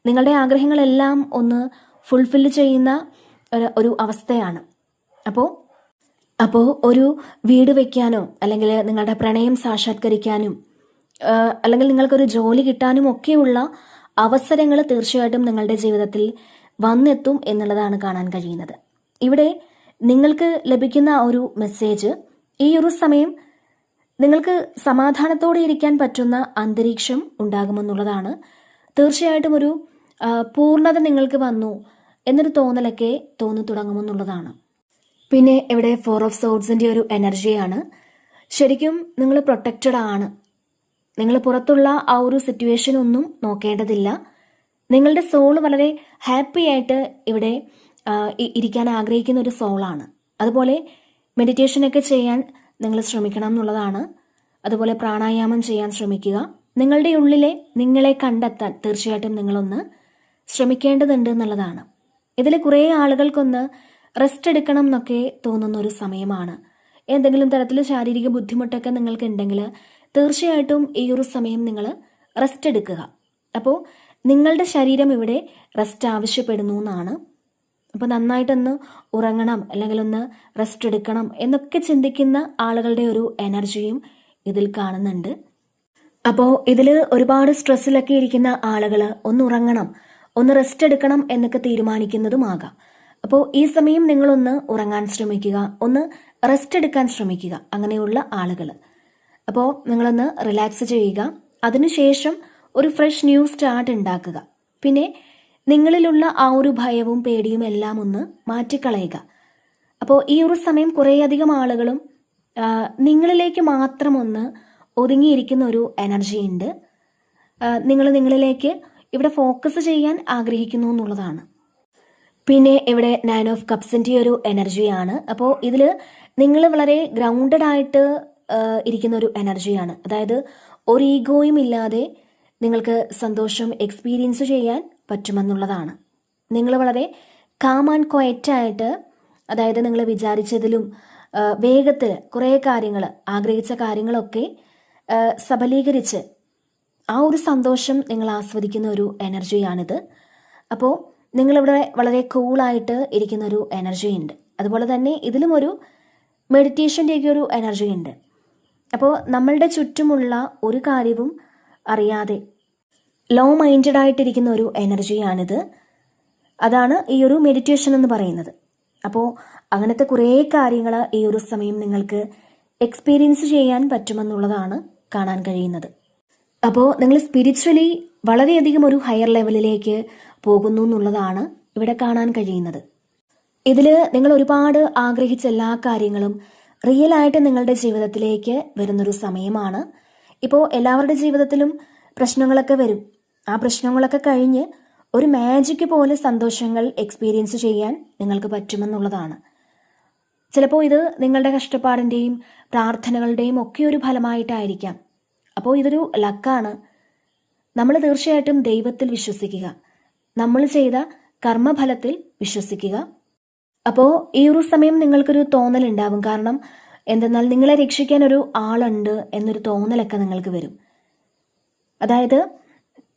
Speaker 1: നിങ്ങളുടെ ആഗ്രഹങ്ങളെല്ലാം ഒന്ന് ഫുൾഫിൽ ചെയ്യുന്ന ഒരു അവസ്ഥയാണ്. അപ്പോൾ ഒരു വീട് വയ്ക്കാനോ അല്ലെങ്കിൽ നിങ്ങളുടെ പ്രണയം സാക്ഷാത്കരിക്കാനും അല്ലെങ്കിൽ നിങ്ങൾക്കൊരു ജോലി കിട്ടാനും ഒക്കെയുള്ള അവസരങ്ങൾ തീർച്ചയായിട്ടും നിങ്ങളുടെ ജീവിതത്തിൽ വന്നെത്തും എന്നുള്ളതാണ് കാണാൻ കഴിയുന്നത്. ഇവിടെ നിങ്ങൾക്ക് ലഭിക്കുന്ന ഒരു മെസ്സേജ്, ഈ ഒരു സമയം നിങ്ങൾക്ക് സമാധാനത്തോടെ ഇരിക്കാൻ പറ്റുന്ന അന്തരീക്ഷം ഉണ്ടാകുമെന്നുള്ളതാണ്. തീർച്ചയായിട്ടും ഒരു പൂർണ്ണത നിങ്ങൾക്ക് വന്നു എന്നൊരു തോന്നലൊക്കെ തോന്നി തുടങ്ങുമെന്നുള്ളതാണ്. പിന്നെ ഇവിടെ 4 ഓഫ് സോർഡ്സിൻ്റെ ഒരു എനർജിയാണ്. ശരിക്കും നിങ്ങൾ പ്രൊട്ടക്റ്റഡ് ആണ്. നിങ്ങൾ പുറത്തുള്ള ആ ഒരു സിറ്റുവേഷൻ ഒന്നും നോക്കേണ്ടതില്ല. നിങ്ങളുടെ സോൾ വളരെ ഹാപ്പി ആയിട്ട് ഇവിടെ ഇരിക്കാൻ ആഗ്രഹിക്കുന്ന ഒരു സോളാണ്. അതുപോലെ മെഡിറ്റേഷനൊക്കെ ചെയ്യാൻ നിങ്ങൾ ശ്രമിക്കണം എന്നുള്ളതാണ്. അതുപോലെ പ്രാണായാമം ചെയ്യാൻ ശ്രമിക്കുക. നിങ്ങളുടെ ഉള്ളിലെ നിങ്ങളെ കണ്ടെത്താൻ തീർച്ചയായിട്ടും നിങ്ങളൊന്ന് ശ്രമിക്കേണ്ടതുണ്ട് എന്നുള്ളതാണ്. ഇതിൽ കുറേ ആളുകൾക്കൊന്ന് റെസ്റ്റ് എടുക്കണം എന്നൊക്കെ തോന്നുന്ന ഒരു സമയമാണ്. എന്തെങ്കിലും തരത്തിൽ ശാരീരിക ബുദ്ധിമുട്ടൊക്കെ നിങ്ങൾക്ക് ഉണ്ടെങ്കിൽ തീർച്ചയായിട്ടും ഈ ഒരു സമയം നിങ്ങൾ റെസ്റ്റ് എടുക്കുക. അപ്പോൾ നിങ്ങളുടെ ശരീരം ഇവിടെ റെസ്റ്റ് ആവശ്യപ്പെടുന്നു എന്നാണ്. അപ്പോൾ നന്നായിട്ടൊന്ന് ഉറങ്ങണം അല്ലെങ്കിൽ ഒന്ന് റെസ്റ്റ് എടുക്കണം എന്നൊക്കെ ചിന്തിക്കുന്ന ആളുകളുടെ ഒരു എനർജിയും ഇതിൽ കാണുന്നുണ്ട്. അപ്പോൾ ഇതിൽ ഒരുപാട് സ്ട്രെസ്സിലൊക്കെ ഇരിക്കുന്ന ആളുകൾ ഒന്ന് ഉറങ്ങണം, ഒന്ന് റെസ്റ്റ് എടുക്കണം എന്നൊക്കെ തീരുമാനിക്കുന്നതുമാകാം. അപ്പോൾ ഈ സമയം നിങ്ങളൊന്ന് ഉറങ്ങാൻ ശ്രമിക്കുക, ഒന്ന് റെസ്റ്റ് എടുക്കാൻ ശ്രമിക്കുക. അങ്ങനെയുള്ള ആളുകൾ അപ്പോൾ നിങ്ങളൊന്ന് റിലാക്സ് ചെയ്യുക. അതിനുശേഷം ഒരു ഫ്രഷ് ന്യൂ സ്റ്റാർട്ട് ഉണ്ടാക്കുക. പിന്നെ നിങ്ങളിലുള്ള ആ ഒരു ഭയവും പേടിയും എല്ലാം ഒന്ന് മാറ്റിക്കളയുക. അപ്പോൾ ഈ ഒരു സമയം കുറേയധികം ആളുകളും നിങ്ങളിലേക്ക് മാത്രം ഒന്ന് ഒതുങ്ങിയിരിക്കുന്ന ഒരു എനർജി ഉണ്ട്. നിങ്ങൾ നിങ്ങളിലേക്ക് ഇവിടെ ഫോക്കസ് ചെയ്യാൻ ആഗ്രഹിക്കുന്നു എന്നുള്ളതാണ്. പിന്നെ ഇവിടെ 9 ഓഫ് കപ്സിൻ്റെ ഒരു എനർജിയാണ്. അപ്പോൾ ഇതിൽ നിങ്ങൾ വളരെ ഗ്രൗണ്ടഡ് ആയിട്ട് ഇരിക്കുന്ന ഒരു എനർജിയാണ്. അതായത് ഒരു ഈഗോയും ഇല്ലാതെ നിങ്ങൾക്ക് സന്തോഷം എക്സ്പീരിയൻസ് ചെയ്യാൻ പറ്റുമെന്നുള്ളതാണ്. നിങ്ങൾ വളരെ കാം ആൻഡ് ക്വയറ്റായിട്ട്, അതായത് നിങ്ങൾ വിചാരിച്ചതിലും വേഗത്തിൽ കുറേ കാര്യങ്ങൾ, ആഗ്രഹിച്ച കാര്യങ്ങളൊക്കെ സബലീകരിച്ച് ആ ഒരു സന്തോഷം നിങ്ങൾ ആസ്വദിക്കുന്ന ഒരു എനർജിയാണിത്. അപ്പോൾ നിങ്ങളിവിടെ വളരെ കൂളായിട്ട് ഇരിക്കുന്ന ഒരു എനർജി ഉണ്ട്. അതുപോലെ തന്നെ ഇതിലും ഒരു മെഡിറ്റേഷൻ്റെയൊക്കെ ഒരു എനർജി ഉണ്ട്. അപ്പോൾ നമ്മളുടെ ചുറ്റുമുള്ള ഒരു കാര്യവും അറിയാതെ ലോ മൈൻഡഡ് ആയിട്ടിരിക്കുന്ന ഒരു എനർജിയാണിത്. അതാണ് ഈ ഒരു മെഡിറ്റേഷൻ എന്ന് പറയുന്നത്. അപ്പോൾ അങ്ങനത്തെ കുറേ കാര്യങ്ങൾ ഈ ഒരു സമയം നിങ്ങൾക്ക് എക്സ്പീരിയൻസ് ചെയ്യാൻ പറ്റുമെന്നുള്ളതാണ് കാണാൻ കഴിയുന്നത്. അപ്പോൾ നിങ്ങൾ സ്പിരിച്വലി വളരെയധികം ഒരു ഹയർ ലെവലിലേക്ക് പോകുന്നു എന്നുള്ളതാണ് ഇവിടെ കാണാൻ കഴിയുന്നത്. ഇതിൽ നിങ്ങൾ ഒരുപാട് ആഗ്രഹിച്ച എല്ലാ കാര്യങ്ങളും റിയലായിട്ട് നിങ്ങളുടെ ജീവിതത്തിലേക്ക് വരുന്നൊരു സമയമാണ്. ഇപ്പോൾ എല്ലാവരുടെ ജീവിതത്തിലും പ്രശ്നങ്ങളൊക്കെ വരും. ആ പ്രശ്നങ്ങളൊക്കെ കഴിഞ്ഞ് ഒരു മാജിക് പോലെ സന്തോഷങ്ങൾ എക്സ്പീരിയൻസ് ചെയ്യാൻ നിങ്ങൾക്ക് പറ്റുമെന്നുള്ളതാണ്. ചിലപ്പോൾ ഇത് നിങ്ങളുടെ കഷ്ടപ്പാടിൻ്റെയും പ്രാർത്ഥനകളുടെയും ഒക്കെ ഒരു ഫലമായിട്ടായിരിക്കാം. അപ്പോൾ ഇതൊരു ലക്കാണ്. നമ്മൾ തീർച്ചയായിട്ടും ദൈവത്തിൽ വിശ്വസിക്കുക, നമ്മൾ ചെയ്ത കർമ്മഫലത്തിൽ വിശ്വസിക്കുക. അപ്പോൾ ഈ ഒരു സമയം നിങ്ങൾക്കൊരു തോന്നലുണ്ടാവും. കാരണം എന്തെന്നാൽ നിങ്ങളെ രക്ഷിക്കാൻ ഒരു ആളുണ്ട് എന്നൊരു തോന്നലൊക്കെ നിങ്ങൾക്ക് വരും. അതായത്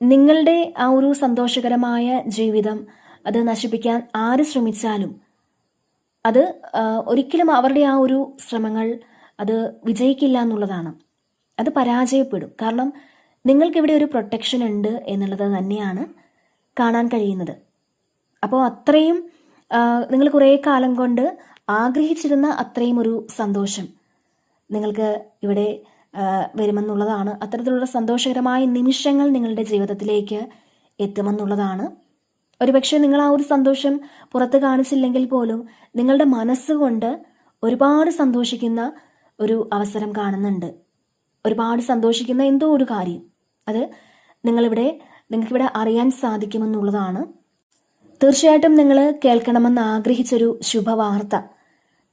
Speaker 1: നിങ്ങളുടെ ആ ഒരു സന്തോഷകരമായ ജീവിതം അത് നശിപ്പിക്കാൻ ആര് ശ്രമിച്ചാലും അത് ഒരിക്കലും അവരുടെ ആ ഒരു ശ്രമങ്ങൾ അത് വിജയിക്കില്ല എന്നുള്ളതാണ്. അത് പരാജയപ്പെടും. കാരണം നിങ്ങൾക്കിവിടെ ഒരു പ്രൊട്ടക്ഷൻ ഉണ്ട് എന്നുള്ളത് തന്നെയാണ് കാണാൻ കഴിയുന്നത്. അപ്പോൾ അത്രയും നിങ്ങൾ കുറേ കാലം കൊണ്ട് ആഗ്രഹിച്ചിരുന്ന അത്രയും ഒരു സന്തോഷം നിങ്ങൾക്ക് ഇവിടെ വരുമെന്നുള്ളതാണ്. അത്തരത്തിലുള്ള സന്തോഷകരമായ നിമിഷങ്ങൾ നിങ്ങളുടെ ജീവിതത്തിലേക്ക് എത്തുമെന്നുള്ളതാണ്. ഒരുപക്ഷെ നിങ്ങൾ ആ ഒരു സന്തോഷം പുറത്ത് കാണിച്ചില്ലെങ്കിൽ പോലും നിങ്ങളുടെ മനസ്സുകൊണ്ട് ഒരുപാട് സന്തോഷിക്കുന്ന ഒരു അവസരം കാണുന്നുണ്ട്. ഒരുപാട് സന്തോഷിക്കുന്ന എന്തോ ഒരു കാര്യം അത് നിങ്ങൾക്കിവിടെ അറിയാൻ സാധിക്കുമെന്നുള്ളതാണ്. തീർച്ചയായിട്ടും നിങ്ങൾ കേൾക്കണമെന്ന് ആഗ്രഹിച്ചൊരു ശുഭവാർത്ത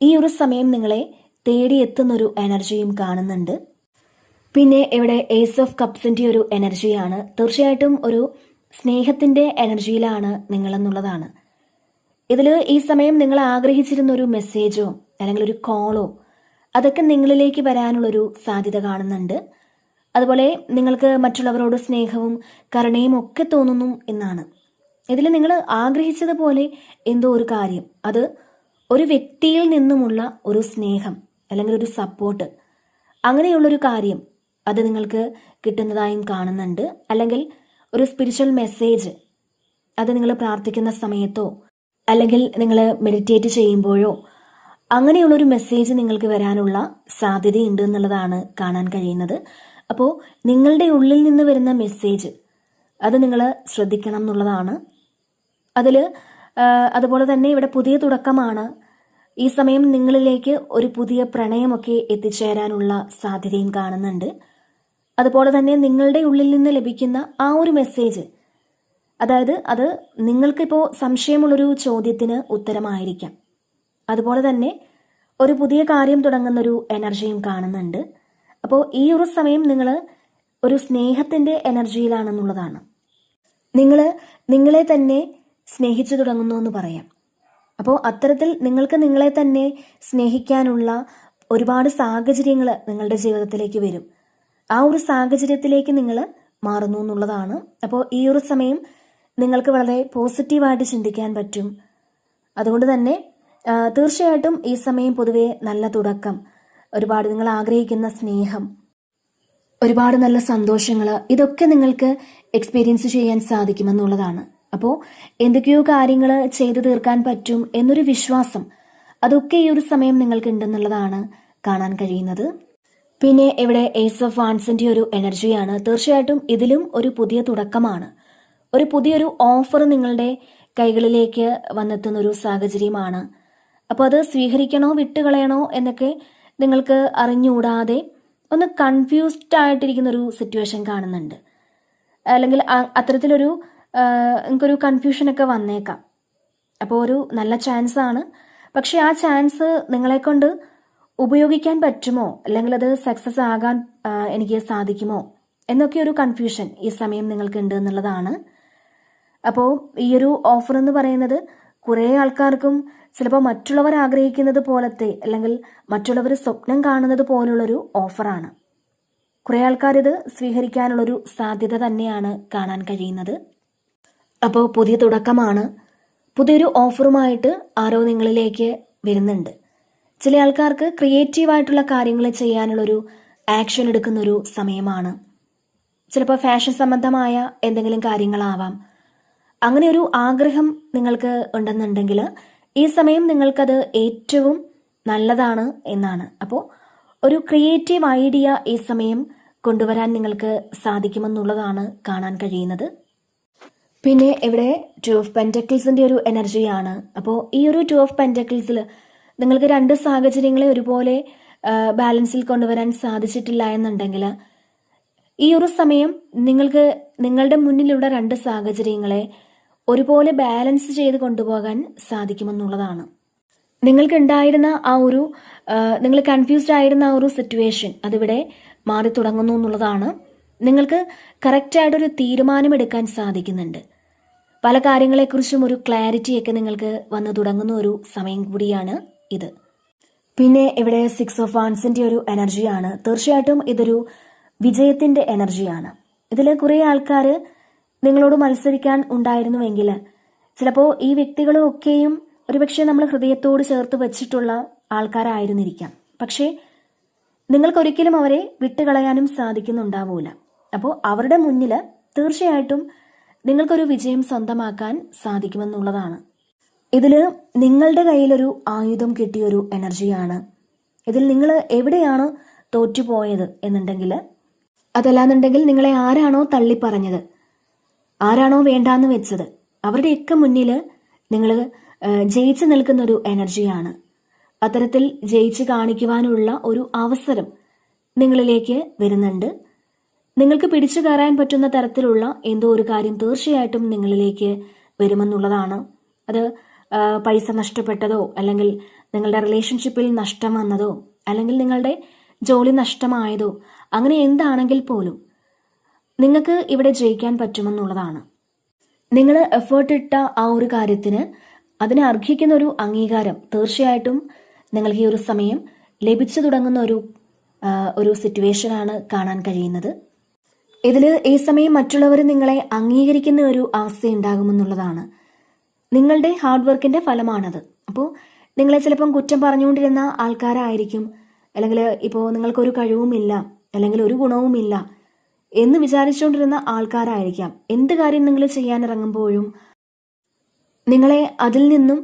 Speaker 1: ഈ ഒരു സമയം നിങ്ങളെ തേടിയെത്തുന്നൊരു എനർജിയും കാണുന്നുണ്ട്. പിന്നെ ഇവിടെ ഏസ് ഓഫ് കപ്സിൻ്റെ ഒരു എനർജിയാണ്. തീർച്ചയായിട്ടും ഒരു സ്നേഹത്തിൻ്റെ എനർജിയിലാണ് നിങ്ങളെന്നുള്ളതാണ്. ഇതിൽ ഈ സമയം നിങ്ങൾ ആഗ്രഹിച്ചിരുന്ന ഒരു മെസ്സേജോ അല്ലെങ്കിൽ ഒരു കോളോ അതൊക്കെ നിങ്ങളിലേക്ക് വരാനുള്ളൊരു സാധ്യത കാണുന്നുണ്ട്. അതുപോലെ നിങ്ങൾക്ക് മറ്റുള്ളവരോട് സ്നേഹവും കരുണയും ഒക്കെ തോന്നുന്നു എന്നാണ്. ഇതിൽ നിങ്ങൾ ആഗ്രഹിച്ചതുപോലെ എന്തോ ഒരു കാര്യം അത് ഒരു വ്യക്തിയിൽ നിന്നുമുള്ള ഒരു സ്നേഹം അല്ലെങ്കിൽ ഒരു സപ്പോർട്ട് അങ്ങനെയുള്ളൊരു കാര്യം അത് നിങ്ങൾക്ക് കിട്ടുന്നതായും കാണുന്നുണ്ട്. അല്ലെങ്കിൽ ഒരു സ്പിരിച്വൽ മെസ്സേജ് അത് നിങ്ങൾ പ്രാർത്ഥിക്കുന്ന സമയത്തോ അല്ലെങ്കിൽ നിങ്ങൾ മെഡിറ്റേറ്റ് ചെയ്യുമ്പോഴോ അങ്ങനെയുള്ളൊരു മെസ്സേജ് നിങ്ങൾക്ക് വരാനുള്ള സാധ്യതയുണ്ട് എന്നുള്ളതാണ് കാണാൻ കഴിയുന്നത്. അപ്പോൾ നിങ്ങളുടെ ഉള്ളിൽ നിന്ന് വരുന്ന മെസ്സേജ് അത് നിങ്ങൾ ശ്രദ്ധിക്കണം എന്നുള്ളതാണ്. അതുപോലെ തന്നെ ഇവിടെ പുതിയ തുടക്കമാണ്. ഈ സമയം നിങ്ങളിലേക്ക് ഒരു പുതിയ പ്രണയമൊക്കെ എത്തിച്ചേരാനുള്ള സാധ്യതയും കാണുന്നുണ്ട്. അതുപോലെ തന്നെ നിങ്ങളുടെ ഉള്ളിൽ നിന്ന് ലഭിക്കുന്ന ആ ഒരു മെസ്സേജ് അതായത് അത് നിങ്ങൾക്കിപ്പോൾ സംശയമുള്ളൊരു ചോദ്യത്തിന് ഉത്തരമായിരിക്കാം. അതുപോലെ തന്നെ ഒരു പുതിയ കാര്യം തുടങ്ങുന്നൊരു എനർജിയും കാണുന്നുണ്ട്. അപ്പോൾ ഈ ഒരു സമയം നിങ്ങൾ ഒരു സ്നേഹത്തിൻ്റെ എനർജിയിലാണെന്നുള്ളതാണ്. നിങ്ങളെ തന്നെ സ്നേഹിച്ചു തുടങ്ങുന്നു എന്ന് പറയാം. അപ്പോൾ അത്തരത്തിൽ നിങ്ങൾക്ക് നിങ്ങളെ തന്നെ സ്നേഹിക്കാനുള്ള ഒരുപാട് സാഹചര്യങ്ങൾ നിങ്ങളുടെ ജീവിതത്തിലേക്ക് വരും. ആ ഒരു സാഹചര്യത്തിലേക്ക് നിങ്ങൾ മാറുന്നു എന്നുള്ളതാണ്. അപ്പോൾ ഈ ഒരു സമയം നിങ്ങൾക്ക് വളരെ പോസിറ്റീവായിട്ട് ചിന്തിക്കാൻ പറ്റും. അതുകൊണ്ട് തന്നെ തീർച്ചയായിട്ടും ഈ സമയം പൊതുവെ നല്ല തുടക്കം, ഒരുപാട് നിങ്ങൾ ആഗ്രഹിക്കുന്ന സ്നേഹം, ഒരുപാട് നല്ല സന്തോഷങ്ങൾ ഇതൊക്കെ നിങ്ങൾക്ക് എക്സ്പീരിയൻസ് ചെയ്യാൻ സാധിക്കുമെന്നുള്ളതാണ്. അപ്പോൾ എന്തൊക്കെയോ കാര്യങ്ങൾ ചെയ്തു തീർക്കാൻ പറ്റും എന്നൊരു വിശ്വാസം അതൊക്കെ ഈ ഒരു സമയം നിങ്ങൾക്ക് ഉണ്ടെന്നുള്ളതാണ് കാണാൻ കഴിയുന്നത്. പിന്നെ ഇവിടെ ഏസ് ഓഫ് വാൻസിൻ്റെ ഒരു എനർജിയാണ്. തീർച്ചയായിട്ടും ഇതിലും ഒരു പുതിയ തുടക്കമാണ്. ഒരു പുതിയൊരു ഓഫർ നിങ്ങളുടെ കൈകളിലേക്ക് വന്നെത്തുന്ന ഒരു സാഹചര്യമാണ്. അപ്പോൾ അത് സ്വീകരിക്കണോ വിട്ടുകളയണോ എന്നൊക്കെ നിങ്ങൾക്ക് അറിഞ്ഞുകൂടാതെ ഒന്ന് കൺഫ്യൂസ്ഡ് ആയിട്ടിരിക്കുന്ന ഒരു സിറ്റുവേഷൻ കാണുന്നുണ്ട്. അല്ലെങ്കിൽ അത്തരത്തിലൊരു നിങ്ങൾക്കൊരു കൺഫ്യൂഷനൊക്കെ വന്നേക്കാം. അപ്പോൾ ഒരു നല്ല ചാൻസാണ്. പക്ഷെ ആ ചാൻസ് നിങ്ങളെക്കൊണ്ട് ഉപയോഗിക്കാൻ പറ്റുമോ അല്ലെങ്കിൽ അത് സക്സസ് ആകാൻ എനിക്ക് സാധിക്കുമോ എന്നൊക്കെ ഒരു കൺഫ്യൂഷൻ ഈ സമയം നിങ്ങൾക്കുണ്ട് എന്നുള്ളതാണ്. അപ്പോൾ ഈ ഒരു ഓഫർ എന്ന് പറയുന്നത് കുറേ ആൾക്കാർക്കും ചിലപ്പോൾ മറ്റുള്ളവർ ആഗ്രഹിക്കുന്നത് പോലത്തെ അല്ലെങ്കിൽ മറ്റുള്ളവർ സ്വപ്നം കാണുന്നത് പോലുള്ളൊരു ഓഫറാണ്. കുറേ ആൾക്കാരിത് സ്വീകരിക്കാനുള്ളൊരു സാധ്യത തന്നെയാണ് കാണാൻ കഴിയുന്നത്. അപ്പോൾ പുതിയ തുടക്കമാണ്. പുതിയൊരു ഓഫറുമായിട്ട് ആരോ നിങ്ങളിലേക്ക് വരുന്നുണ്ട്. ചില ആൾക്കാർക്ക് ക്രിയേറ്റീവായിട്ടുള്ള കാര്യങ്ങൾ ചെയ്യാനുള്ളൊരു ആക്ഷൻ എടുക്കുന്നൊരു സമയമാണ്. ചിലപ്പോൾ ഫാഷൻ സംബന്ധമായ എന്തെങ്കിലും കാര്യങ്ങളാവാം. അങ്ങനെ ഒരു ആഗ്രഹം നിങ്ങൾക്ക് ഉണ്ടെന്നുണ്ടെങ്കിൽ ഈ സമയം നിങ്ങൾക്കത് ഏറ്റവും നല്ലതാണ് എന്നാണ്. അപ്പോൾ ഒരു ക്രിയേറ്റീവ് ഐഡിയ ഈ സമയം കൊണ്ടുവരാൻ നിങ്ങൾക്ക് സാധിക്കുമെന്നുള്ളതാണ് കാണാൻ കഴിയുന്നത്. പിന്നെ ഇവിടെ 2 ഓഫ് പെൻറ്റക്കിൾസിൻ്റെ ഒരു എനർജിയാണ്. അപ്പോൾ ഈ ഒരു 2 ഓഫ് പെൻറ്റക്കിൾസിൽ നിങ്ങൾക്ക് 2 സാഹചര്യങ്ങളെ ഒരുപോലെ ബാലൻസിൽ കൊണ്ടുവരാൻ സാധിച്ചിട്ടില്ല എന്നുണ്ടെങ്കിൽ ഈ ഒരു സമയം നിങ്ങൾക്ക് നിങ്ങളുടെ മുന്നിലുള്ള 2 സാഹചര്യങ്ങളെ ഒരുപോലെ ബാലൻസ് ചെയ്ത് കൊണ്ടുപോകാൻ സാധിക്കുമെന്നുള്ളതാണ്. നിങ്ങൾക്കുണ്ടായിരുന്ന നിങ്ങൾ കൺഫ്യൂസ്ഡ് ആയിരുന്ന ആ ഒരു സിറ്റുവേഷൻ അതിവിടെ മാറി തുടങ്ങുന്നു എന്നുള്ളതാണ്. നിങ്ങൾക്ക് കറക്റ്റായിട്ടൊരു തീരുമാനമെടുക്കാൻ സാധിക്കുന്നുണ്ട്. പല കാര്യങ്ങളെക്കുറിച്ചും ഒരു ക്ലാരിറ്റിയൊക്കെ നിങ്ങൾക്ക് വന്നു തുടങ്ങുന്ന ഒരു സമയം കൂടിയാണ് ഇത്. പിന്നെ ഇവിടെ 6 ഓഫ് വാൻസിന്റെ ഒരു എനർജിയാണ്. തീർച്ചയായിട്ടും ഇതൊരു വിജയത്തിന്റെ എനർജിയാണ്. ഇതിൽ കുറേ ആൾക്കാർ നിങ്ങളോട് മത്സരിക്കാൻ ഉണ്ടായിരുന്നുവെങ്കിൽ ചിലപ്പോൾ ഈ വ്യക്തികളൊക്കെയും ഒരുപക്ഷെ നമ്മൾ ഹൃദയത്തോട് ചേർത്ത് വെച്ചിട്ടുള്ള ആൾക്കാരായിരുന്നിരിക്കാം. പക്ഷേ നിങ്ങൾക്കൊരിക്കലും അവരെ വിട്ടുകളയാനും സാധിക്കുന്നുണ്ടാവൂല. അപ്പോൾ അവരുടെ മുന്നിൽ തീർച്ചയായിട്ടും നിങ്ങൾക്കൊരു വിജയം സ്വന്തമാക്കാൻ സാധിക്കുമെന്നുള്ളതാണ്. ഇതിൽ നിങ്ങളുടെ കയ്യിലൊരു ആയുധം കിട്ടിയൊരു എനർജിയാണ്. ഇതിൽ നിങ്ങൾ എവിടെയാണ് തോറ്റുപോയത് എന്നുണ്ടെങ്കിൽ, അതല്ലാന്നുണ്ടെങ്കിൽ നിങ്ങളെ ആരാണോ തള്ളിപ്പറഞ്ഞത്, ആരാണോ വേണ്ടാന്ന് വെച്ചത്, അവരുടെയൊക്കെ മുന്നിൽ നിങ്ങൾ ജയിച്ചു നിൽക്കുന്നൊരു എനർജിയാണ്. അത്തരത്തിൽ ജയിച്ച് കാണിക്കുവാനുള്ള ഒരു അവസരം നിങ്ങളിലേക്ക് വരുന്നുണ്ട്. നിങ്ങൾക്ക് പിടിച്ചു കയറാൻ പറ്റുന്ന തരത്തിലുള്ള എന്തോ ഒരു കാര്യം തീർച്ചയായിട്ടും നിങ്ങളിലേക്ക് വരുമെന്നുള്ളതാണ്. അത് പൈസ നഷ്ടപ്പെട്ടതോ, അല്ലെങ്കിൽ നിങ്ങളുടെ റിലേഷൻഷിപ്പിൽ നഷ്ടം വന്നതോ, അല്ലെങ്കിൽ നിങ്ങളുടെ ജോലി നഷ്ടമായതോ, അങ്ങനെ എന്താണെങ്കിൽ പോലും നിങ്ങൾക്ക് ഇവിടെ ജയിക്കാൻ പറ്റുമെന്നുള്ളതാണ്. നിങ്ങൾ എഫേർട്ട് ഇട്ട ആ ഒരു കാര്യത്തിന് അതിനെ അർഹിക്കുന്ന ഒരു അംഗീകാരം തീർച്ചയായിട്ടും നിങ്ങൾക്ക് ഈ ഒരു സമയം ലഭിച്ചു തുടങ്ങുന്ന ഒരു സിറ്റുവേഷനാണ് കാണാൻ കഴിയുന്നത്. ഇതിൽ ഈ സമയം മറ്റുള്ളവർ നിങ്ങളെ അംഗീകരിക്കുന്ന ഒരു അവസ്ഥ ഉണ്ടാകുമെന്നുള്ളതാണ്. നിങ്ങളുടെ ഹാർഡ് വർക്കിന്റെ ഫലമാണത്. അപ്പോൾ നിങ്ങളെ ചിലപ്പം കുറ്റം പറഞ്ഞുകൊണ്ടിരുന്ന ആൾക്കാരായിരിക്കും, അല്ലെങ്കിൽ ഇപ്പോൾ നിങ്ങൾക്കൊരു കഴിവുമില്ല, അല്ലെങ്കിൽ ഒരു ഗുണവുമില്ല എന്ന് വിചാരിച്ചുകൊണ്ടിരുന്ന ആൾക്കാരായിരിക്കാം. എന്ത് കാര്യം നിങ്ങൾ ചെയ്യാനിറങ്ങുമ്പോഴും നിങ്ങളെ അതിൽ നിന്നും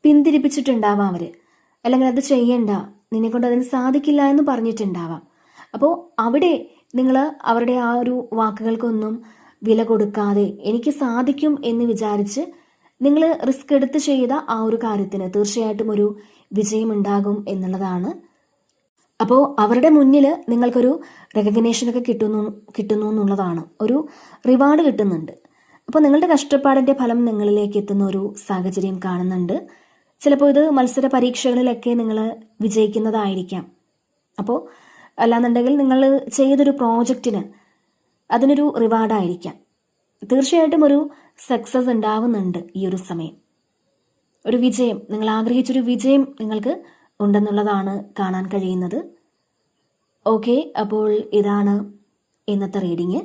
Speaker 1: പിന്തിരിപ്പിച്ചിട്ടുണ്ടാവാം അവർ, അല്ലെങ്കിൽ അത് ചെയ്യണ്ട, നിന്നെക്കൊണ്ട് അതിന് സാധിക്കില്ല എന്ന് പറഞ്ഞിട്ടുണ്ടാവാം. അപ്പോൾ അവിടെ നിങ്ങൾ അവരുടെ ആ ഒരു വാക്കുകൾക്കൊന്നും വില കൊടുക്കാതെ എനിക്ക് സാധിക്കും എന്ന് വിചാരിച്ച് നിങ്ങൾ റിസ്ക് എടുത്ത് ചെയ്ത ആ ഒരു കാര്യത്തിന് തീർച്ചയായിട്ടും ഒരു വിജയമുണ്ടാകും എന്നുള്ളതാണ്. അപ്പോൾ അവരുടെ മുന്നിൽ നിങ്ങൾക്കൊരു റെക്കഗ്നേഷനൊക്കെ കിട്ടുന്നു എന്നുള്ളതാണ്. ഒരു റിവാർഡ് കിട്ടുന്നുണ്ട്. അപ്പോൾ നിങ്ങളുടെ കഷ്ടപ്പാടിൻ്റെ ഫലം നിങ്ങളിലേക്ക് എത്തുന്ന ഒരു സാഹചര്യം കാണുന്നുണ്ട്. ചിലപ്പോൾ ഇത് മത്സര പരീക്ഷകളിലൊക്കെ നിങ്ങൾ വിജയിക്കുന്നതായിരിക്കാം. അപ്പോൾ അല്ലാന്നുണ്ടെങ്കിൽ നിങ്ങൾ ചെയ്തൊരു പ്രോജക്റ്റിന് അതിനൊരു റിവാർഡായിരിക്കാം. തീർച്ചയായിട്ടും ഒരു സക്സസ് ഉണ്ടാവുന്നുണ്ട് ഈ ഒരു സമയം. ഒരു വിജയം, നിങ്ങൾ ആഗ്രഹിച്ചൊരു വിജയം നിങ്ങൾക്ക് ഉണ്ടെന്നുള്ളതാണ് കാണാൻ കഴിയുന്നത്. ഓക്കെ, അപ്പോൾ ഇതാണ് ഇന്നത്തെ റീഡിങ്.